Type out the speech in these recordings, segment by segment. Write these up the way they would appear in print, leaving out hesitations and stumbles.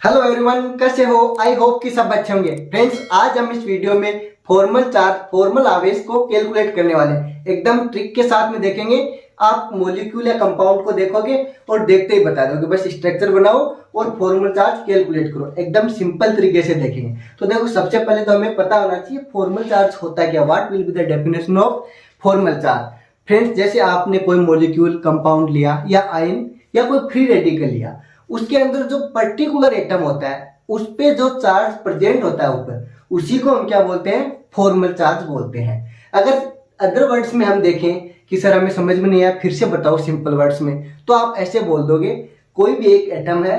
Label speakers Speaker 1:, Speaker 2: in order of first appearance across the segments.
Speaker 1: Hello everyone, कैसे हो? I hope कि सब अच्छे होंगे। फ्रेंड्स, आज हम इस वीडियो में फॉर्मल आवेश को कैलकुलेट करने वाले हैं। एकदम ट्रिक के साथ में देखेंगे। आप मॉलिक्यूल या कंपाउंड को देखोगे और देखते ही बता दोगे, बस स्ट्रक्चर बनाओ और फॉर्मल चार्ज कैलकुलेट करो। एकदम सिंपल तरीके से देखेंगे। तो देखो, सबसे पहले तो हमें पता होना चाहिए फॉर्मल चार्ज होता क्या। What will be the definition of formal charge. Friends, जैसे आपने कोई मॉलिक्यूल कंपाउंड लिया या आयन या कोई फ्री रेडिकल लिया, उसके अंदर जो पर्टिकुलर एटम होता है उस पे जो चार्ज प्रेजेंट होता है ऊपर, उसी को हम क्या बोलते हैं? फॉर्मल चार्ज बोलते हैं। अगर अदर वर्ड्स में हम देखें कि सर हमें समझ में नहीं आया, फिर से बताओ सिंपल वर्ड्स में, तो आप ऐसे बोल दोगे, कोई भी एक एटम है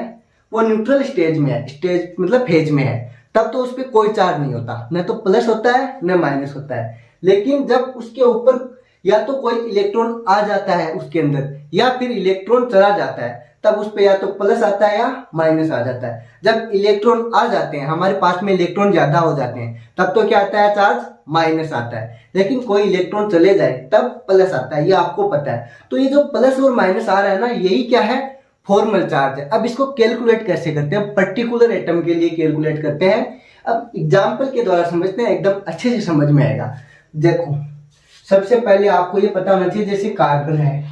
Speaker 1: वो न्यूट्रल स्टेज में है, स्टेज मतलब फेज में है, तब तो उस पर कोई चार्ज नहीं होता, न तो प्लस होता है न माइनस होता है। लेकिन जब उसके ऊपर या तो कोई इलेक्ट्रॉन आ जाता है उसके अंदर या फिर इलेक्ट्रॉन चला जाता है, तब उस पे या तो प्लस आता है या माइनस आ जाता है। जब इलेक्ट्रॉन आ जाते हैं, हमारे पास में इलेक्ट्रॉन ज्यादा हो जाते हैं, तब तो क्या आता है? चार्ज माइनस आता है। लेकिन कोई इलेक्ट्रॉन चले जाए तब प्लस आता है, ये आपको पता है। तो ये जो प्लस और माइनस आ रहा है ना, यही क्या है? फॉर्मल चार्ज है। अब इसको कैलकुलेट कैसे करते हैं? पर्टिकुलर एटम के लिए कैलकुलेट करते हैं। अब एग्जाम्पल के द्वारा समझते हैं, एकदम अच्छे से समझ में आएगा। देखो, सबसे पहले आपको ये पता होना चाहिए, जैसे कार्बन है,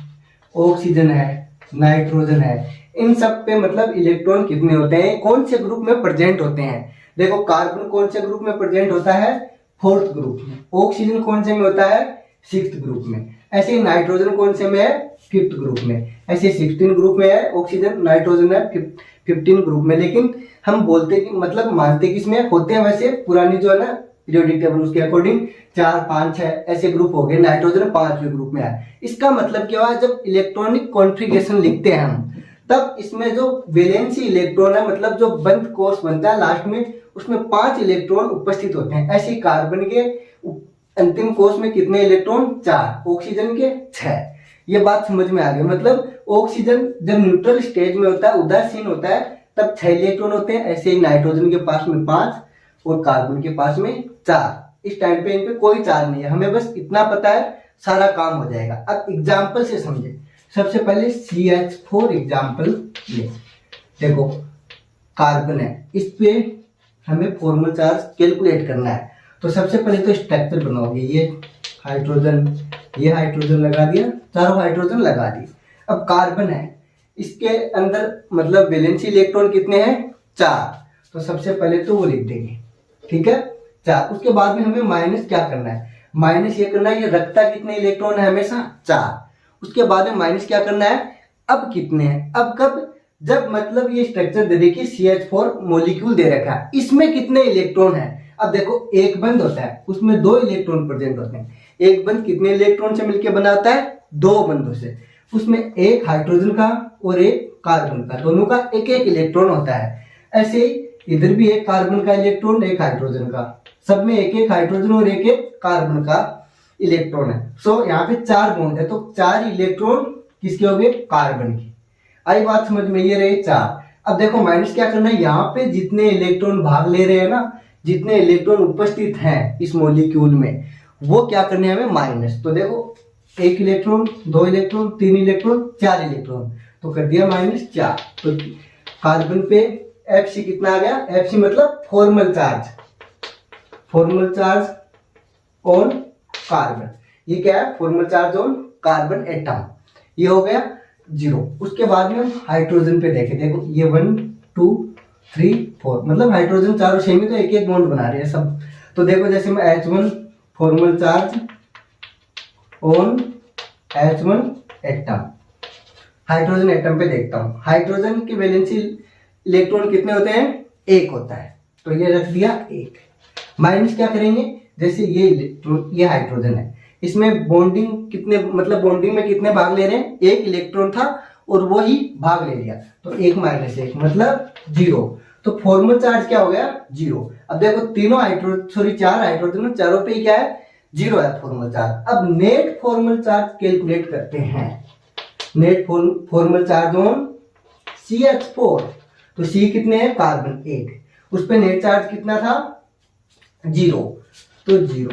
Speaker 1: ऑक्सीजन है, नाइट्रोजन है, इन सब पे मतलब इलेक्ट्रॉन कितने होते हैं, कौन से ग्रुप में प्रेजेंट होते हैं। देखो, कार्बन कौन से ग्रुप में प्रेजेंट होता है? फोर्थ ग्रुप में। ऑक्सीजन कौन से में होता है? सिक्स्थ ग्रुप में। ऐसे ही नाइट्रोजन कौन से में है? फिफ्थ ग्रुप में। ऐसे 16 ग्रुप में है ऑक्सीजन, नाइट्रोजन है 15 ग्रुप में। लेकिन हम बोलते कि मतलब मानते कि इसमें होते हैं वैसे पुरानी जो है ना पीरियोडिक टेबल, उसके अकॉर्डिंग 4, 5, 6 ऐसे ग्रुप हो गए। नाइट्रोजन 5वें ग्रुप में है। इसका मतलब क्या हुआ? जब इलेक्ट्रॉनिक कॉन्फ़िगरेशन लिखते हैं हम, तब इसमें जो वैलेंसी इलेक्ट्रॉन है, मतलब जो बंद कोष बनता है लास्ट में, उसमें 5 इलेक्ट्रॉन उपस्थित होते हैं। ऐसे ही कार्बन के अंतिम कोष में कितने इलेक्ट्रॉन? 4। ऑक्सीजन के 6। ये बात समझ में आ गई। मतलब ऑक्सीजन जब न्यूट्रल स्टेज में होता है, उदासीन होता है, तब 6 इलेक्ट्रॉन होते हैं। ऐसे ही नाइट्रोजन के पास में 5 और कार्बन के पास में 4। इस टाइम पे इन पे कोई चार्ज नहीं है। हमें बस इतना पता है, सारा काम हो जाएगा। अब एग्जाम्पल से समझे। सबसे पहले CH4 एग्जाम्पल ले। देखो, कार्बन है, इस पे हमें फॉर्मल चार्ज कैलकुलेट करना है। तो सबसे पहले तो स्ट्रक्चर बनाओगे। ये हाइड्रोजन लगा दिया, चारों हाइड्रोजन लगा दिए। अब कार्बन है, इसके अंदर मतलब वैलेंसी इलेक्ट्रॉन कितने हैं? 4। तो सबसे पहले तो वो लिख देंगे, ठीक है, 4। उसके बाद में हमें माइनस क्या करना है? माइनस ये करना है, ये रखता कितने इलेक्ट्रॉन है? हमेशा 4। उसके बाद में माइनस क्या करना है? अब कितने हैं? अब कब? जब मतलब ये स्ट्रक्चर दे देखिए, CH4 मॉलिक्यूल दे रखा है, इसमें कितने इलेक्ट्रॉन है? अब देखो, एक बंद होता है, उसमें 2 इलेक्ट्रॉन प्रेजेंट होते हैं। एक बंद कितने इलेक्ट्रॉन से मिलकर बना होता है? 2 बंदों से। उसमें एक हाइड्रोजन का और एक कार्बन का, दोनों का एक एक इलेक्ट्रॉन होता है। ऐसे ही इधर भी एक कार्बन का इलेक्ट्रॉन, एक हाइड्रोजन का, सब में एक एक हाइड्रोजन और एक एक कार्बन का इलेक्ट्रॉन है। सो यहाँ पे 4 बॉन्ड है, तो 4 इलेक्ट्रॉन किसके हो गए? कार्बन की। आई बात समझ में? ये रहे 4। अब देखो, माइनस क्या करना है? यहाँ पे जितने इलेक्ट्रॉन भाग ले रहे हैं ना, जितने इलेक्ट्रॉन उपस्थित हैं इस मॉलिक्यूल में, वो क्या करने हैं हमें? माइनस। तो देखो, 1 इलेक्ट्रॉन, 2 इलेक्ट्रॉन, 3 इलेक्ट्रॉन, 4 इलेक्ट्रॉन, तो कर दिया -4। तो कार्बन पे Fc कितना आ गया? Fc मतलब फॉर्मल चार्ज ऑन कार्बन। ये क्या है? Formal charge on carbon atom. ये हो गया 0। उसके बाद में हम हाइड्रोजन पे देखें। देखो, ये 1, 2, 3, 4, मतलब हाइड्रोजन चारों सेम ही, तो एक एक बॉन्ड बना रहे हैं सब। तो देखो, जैसे मैं H1 formal charge on H1 atom, hydrogen atom पे देखता हूं। हाइड्रोजन की वैलेंसी इलेक्ट्रॉन कितने होते हैं? 1 होता है, तो ये रख दिया 1। माइनस क्या करेंगे? जैसे ये इलेक्ट्रॉन, ये हाइड्रोजन है, इसमें बॉन्डिंग कितने, मतलब बॉन्डिंग में कितने भाग ले रहे हैं? 1 इलेक्ट्रॉन था और वो ही भाग ले लिया, तो 1 - 1 मतलब 0। तो फॉर्मल चार्ज क्या हो गया? 0। अब देखो, 4 हाइड्रोजन, चारों पे क्या है? 0 है फॉर्मल चार्ज। अब नेट फॉर्मल चार्ज कैलकुलेट करते हैं। Net formal charge on CH4, तो C कितने हैं? कार्बन 1, उस पे नेट चार्ज कितना था? 0, तो 0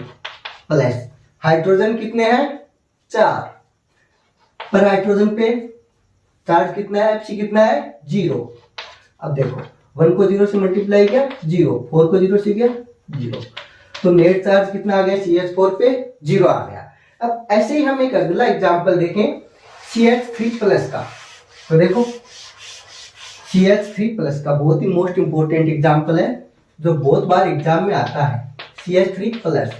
Speaker 1: प्लस हाइड्रोजन कितने हैं? 4, पर हाइड्रोजन पे चार्ज कितना है? Fc कितना है? 0। अब देखो, 1 को 0 से मल्टीप्लाई किया 0, 4 को 0 से किया 0, तो नेट चार्ज कितना आ गया CH4 पे 0 आ गया। अब ऐसे ही हम एक अगला एग्जांपल देखें CH3 प्लस का। तो देखो CH3 प्लस का बहुत ही मोस्ट इंपोर्टेंट एग्जांपल है जो बहुत बार एग्जाम में आता है। CH3 प्लस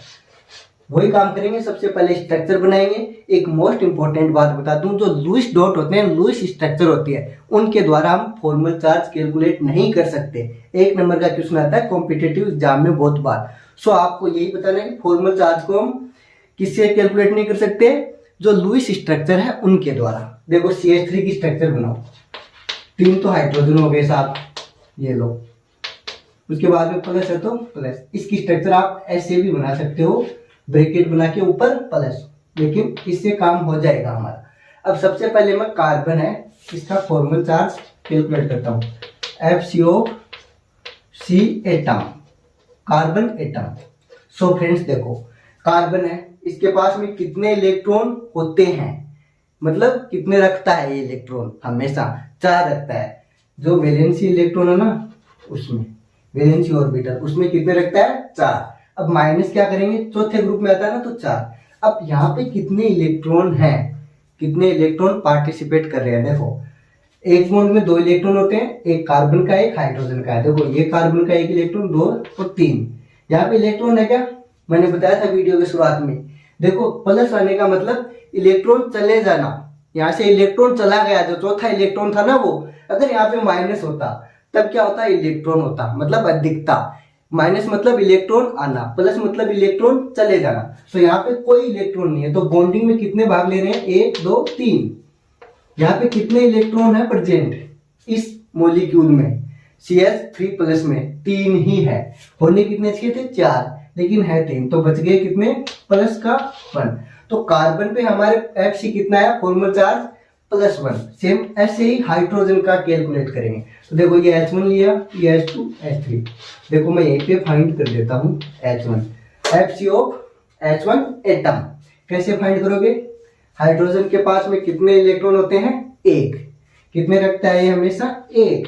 Speaker 1: वही काम करेंगे, सबसे पहले स्ट्रक्चर बनाएंगे। एक मोस्ट इंपोर्टेंट बात बता दूं, जो लुईस डॉट होते हैं, लुईस स्ट्रक्चर होती है, उनके द्वारा हम फॉर्मल चार्ज कैलकुलेट नहीं कर सकते। 1 नंबर का क्वेश्चन आता है कॉम्पिटिटिव एग्जाम में बहुत बार। सो आपको यही बताना है कि फॉर्मल चार्ज को हम किससे कैलकुलेट नहीं कर सकते, जो लुईस स्ट्रक्चर है उनके द्वारा। देखो CH3 की स्ट्रक्चर बनाओ, 3 तो हाइड्रोजन हो गए साथ, ये लो, उसके बाद में प्लस है तो प्लस। इसकी स्ट्रक्चर आप ऐसे भी बना सकते हो, ब्रैकेट बना के ऊपर प्लस, लेकिन इससे काम हो जाएगा हमारा। अब सबसे पहले मैं कार्बन है इसका फॉर्मल चार्ज कैलकुलेट करता हूँ। FCO-C atom, carbon atom. So friends देखो कार्बन है, इसके पास में कितने इलेक्ट्रॉन होते हैं, मतलब कितने रखता है ये इलेक्ट्रॉन, हमेशा 4 रखता है। जो वैलेंसी इलेक्ट्रॉन है ना, उसमें वैलेंसी ऑर्बिटल उसमें कितने रखता है 4। अब माइनस क्या करेंगे, चौथे ग्रुप में आता है ना तो 4। अब यहाँ पे कितने इलेक्ट्रॉन हैं, कितने इलेक्ट्रॉन पार्टिसिपेट कर रहे हैं। देखो एक बॉन्ड में 2 इलेक्ट्रॉन होते हैं, एक कार्बन का एक हाइड्रोजन का है। देखो ये कार्बन का 1 इलेक्ट्रॉन, 2 और 3। यहाँ पे इलेक्ट्रॉन है क्या, मैंने बताया था वीडियो के शुरुआत में। देखो प्लस आने का मतलब इलेक्ट्रॉन चले जाना, यहाँ से इलेक्ट्रॉन चला गया, जो चौथा इलेक्ट्रॉन था ना वो, अगर यहाँ पे माइनस होता तब क्या होता, इलेक्ट्रॉन होता, मतलब अधिकता। माइनस मतलब इलेक्ट्रॉन आना, प्लस मतलब इलेक्ट्रॉन चले जाना। तो यहाँ पे कोई इलेक्ट्रॉन नहीं है, तो बॉन्डिंग में कितने भाग ले रहे हैं, 1 2 3। यहाँ पे कितने इलेक्ट्रॉन है प्रेजेंट इस मॉलिक्यूल में, CH3 प्लस में 3 ही है। होने कितने चाहिए थे 4, लेकिन है 3, तो बच गए कितने, प्लस का 1। तो कार्बन पे हमारे FC कितना है, फॉर्मल चार्ज +1। सेम ऐसे ही हाइड्रोजन का कैलकुलेट करेंगे। तो देखो ये H1 लिया, ये H2 H3। देखो मैं यहीं पे फाइंड कर देता हूँ H1, FCO-H1 एटम। कैसे फाइंड करोगे, हाइड्रोजन के पास में कितने इलेक्ट्रॉन होते हैं, 1। कितने रखता है ये, हमेशा 1।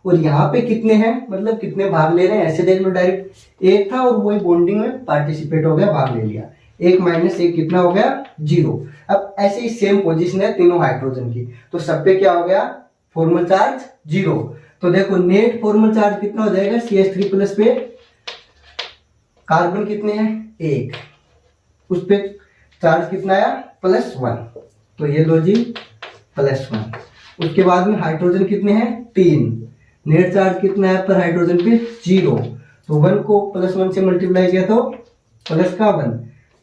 Speaker 1: और यहाँ पे कितने हैं, मतलब कितने भाग ले रहे हैं, ऐसे देख लो डायरेक्ट। 1 था और वही बॉन्डिंग में पार्टिसिपेट हो गया, भाग ले लिया। 1 - 1 कितना हो गया, 0। अब ऐसे ही सेम पोजीशन है तीनों हाइड्रोजन की, तो सब पे क्या हो गया, फॉर्मल चार्ज 0। तो देखो नेट फॉर्मल चार्ज कितना हो जाएगा, CH3 प्लस पे कार्बन कितने हैं, 1, उस पे चार्ज कितना आया, +1। तो ये लो जी +1। उसके बाद में हाइड्रोजन कितने हैं, 3। नेट चार्ज कितना है पर हाइड्रोजन पे, 0। तो 1 को +1 से मल्टीप्लाई किया तो प्लस का 1,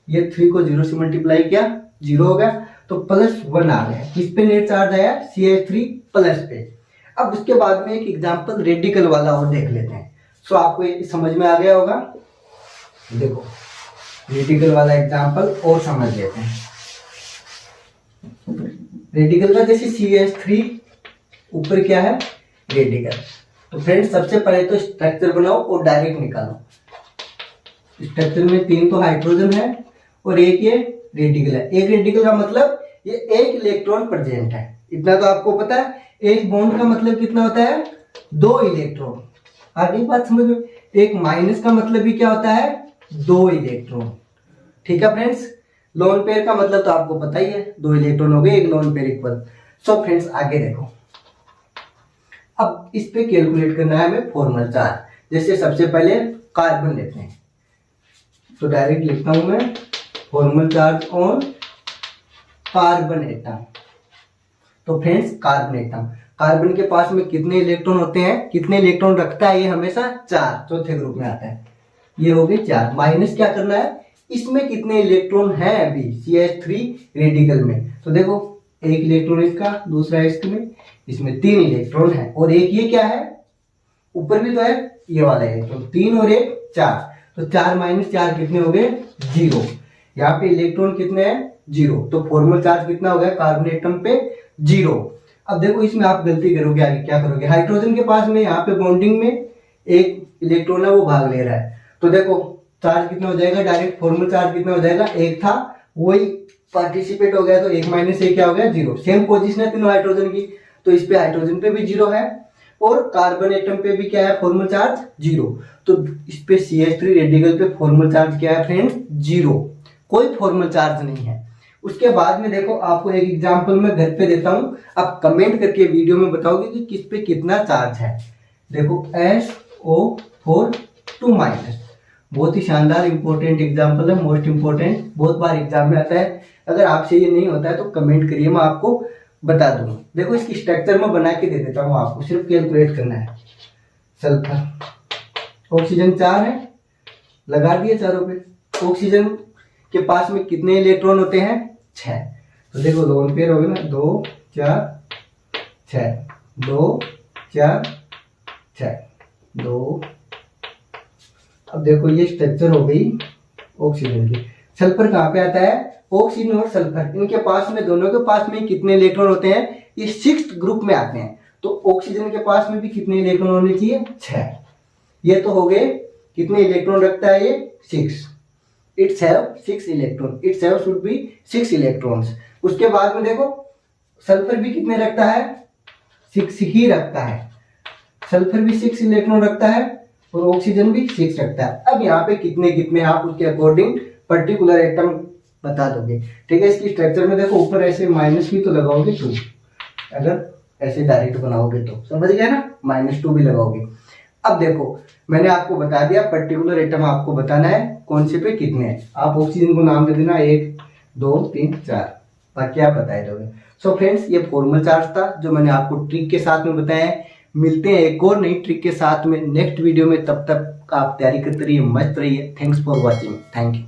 Speaker 1: ये 3 को 0 से मल्टीप्लाई किया 0 हो गया, तो +1 आ गया। किस पे नेट चार्ज आया, CH3 प्लस पे। अब उसके बाद में एक एग्जांपल रेडिकल वाला और देख लेते हैं। सो आपको ये समझ में आ गया होगा। देखो रेडिकल वाला एग्जांपल और समझ लेते हैं। रेडिकल का जैसे CH3 ऊपर क्या है, रेडिकल। तो फ्रेंड्स सबसे पहले तो स्ट्रक्चर बनाओ और डायरेक्ट निकालो। स्ट्रक्चर में 3 तो हाइड्रोजन है और 1 ये रेडिकल है। एक रेडिकल का मतलब ये 1 इलेक्ट्रॉन प्रेजेंट है, इतना तो आपको पता है। एक बॉन्ड का मतलब कितना होता है, 2 इलेक्ट्रॉन। आगे बात समझ में। एक माइनस का मतलब भी क्या होता है, 2 इलेक्ट्रॉन। ठीक है फ्रेंड्स। लोन पेयर का मतलब तो आपको पता ही है, 2 इलेक्ट्रॉन हो गए, एक lone pair equal. So friends आगे देखो, अब इस पे कैलकुलेट करना है हमें फॉर्मल चार्ज। जैसे सबसे पहले कार्बन लेते हैं, तो डायरेक्ट लिखता हूं मैं formal charge on carbon atom. तो फ्रेंड्स कार्बन एटम, कार्बन के पास में कितने इलेक्ट्रॉन होते हैं, कितने इलेक्ट्रॉन रखता है ये, हमेशा 4, चौथे ग्रुप में आता है। ये हो गए 4। माइनस क्या करना है, इसमें कितने इलेक्ट्रॉन है अभी CH3 रेडिकल में। तो देखो 1 इलेक्ट्रॉन इसका, दूसरा इसमें, इसमें 3 इलेक्ट्रॉन है, और एक ये क्या है, ऊपर भी तो है ये वाला है। तो 3 और 1 4, तो 4 - 4 कितने हो गए, 0। यहाँ पे इलेक्ट्रॉन कितने हैं, 0। तो फॉर्मल चार्ज कितना हो गया कार्बन एटम पे, 0। अब देखो इसमें आप गलती करोगे, आगे क्या करोगे, हाइड्रोजन के पास में यहाँ पे बॉन्डिंग में 1 इलेक्ट्रॉन है वो भाग ले रहा है। तो देखो चार्ज कितना हो जाएगा, डायरेक्ट फॉर्मल चार्ज कितना हो जाएगा, 1 था वही पार्टिसिपेट हो गया, तो 1 - 1 क्या हो गया, 0। सेम पोजीशन है तीनों हाइड्रोजन की, तो इस पे हाइड्रोजन पे भी 0 है। और कार्बन एटम पे भी क्या है फॉर्मल चार्ज 0। तो इस पे CH3 रेडिकल पे फॉर्मल चार्ज क्या है फ्रेंड्स 0, कोई फॉर्मल चार्ज नहीं है। उसके बाद में देखो आपको एक एग्जांपल मैं घर पे देता हूं, आप कमेंट करके वीडियो में बताओगे कि किस पे कितना चार्ज है। देखो SO4 2 माइनस, बहुत ही शानदार इंपॉर्टेंट एग्जांपल है, मोस्ट इंपॉर्टेंट, बहुत बार एग्जाम में आता है। अगर आपसे ये नहीं होता है तो कमेंट करिए, मैं आपको बता दूंगा। देखो इसकी स्ट्रक्चर में बना के दे देता हूँ, आपको सिर्फ कैलकुलेट करना है। सल्फर, ऑक्सीजन 4 है, लगा दिए चारों पे। ऑक्सीजन के पास में कितने इलेक्ट्रॉन होते हैं 6। तो देखो लोन पेयर हो गए ना, 2 4 6, 2 4 6 2। अब देखो ये स्ट्रक्चर हो गई ऑक्सीजन की। सल्फर कहाँ पे आता है, ऑक्सीजन और सल्फर इनके पास में, दोनों के पास में कितने इलेक्ट्रॉन होते हैं, ये 6th ग्रुप में आते हैं। तो ऑक्सीजन के पास में भी कितने इलेक्ट्रॉन होने चाहिए 6। ये तो हो गए, कितने इलेक्ट्रॉन रखता है ये 6, it's have 6 electron, it's have should be 6 electrons. उसके बाद में देखो सल्फर भी कितने रखता है 6 ही रखता है, सल्फर भी 6 इलेक्ट्रॉन रखता है और ऑक्सीजन भी 6 रखता है। अब यहाँ पे कितने कितने आप उसके अकॉर्डिंग पर्टिकुलर एटम बता दोगे, ठीक है। इसकी स्ट्रक्चर में देखो ऊपर ऐसे माइनस भी तो लगाओगे 2, अगर ऐसे डायरेक्ट बनाओगे तो समझ गया ना, -2 भी लगाओगे। अब देखो मैंने आपको बता दिया पर्टिकुलर एटम आपको बताना है कौन से पे कितने हैं। आप ऑक्सीजन को नाम दे देना 1 2 3 4, बाकी आप बताए दोगे। सो फ्रेंड्स ये फॉर्मल चार्ज था जो मैंने आपको ट्रिक के साथ में बताया है। मिलते हैं एक और नई ट्रिक के साथ में नेक्स्ट वीडियो में, तब तक आप तैयारी करते रहिए, मस्त रहिए। Thanks for watching, thank you.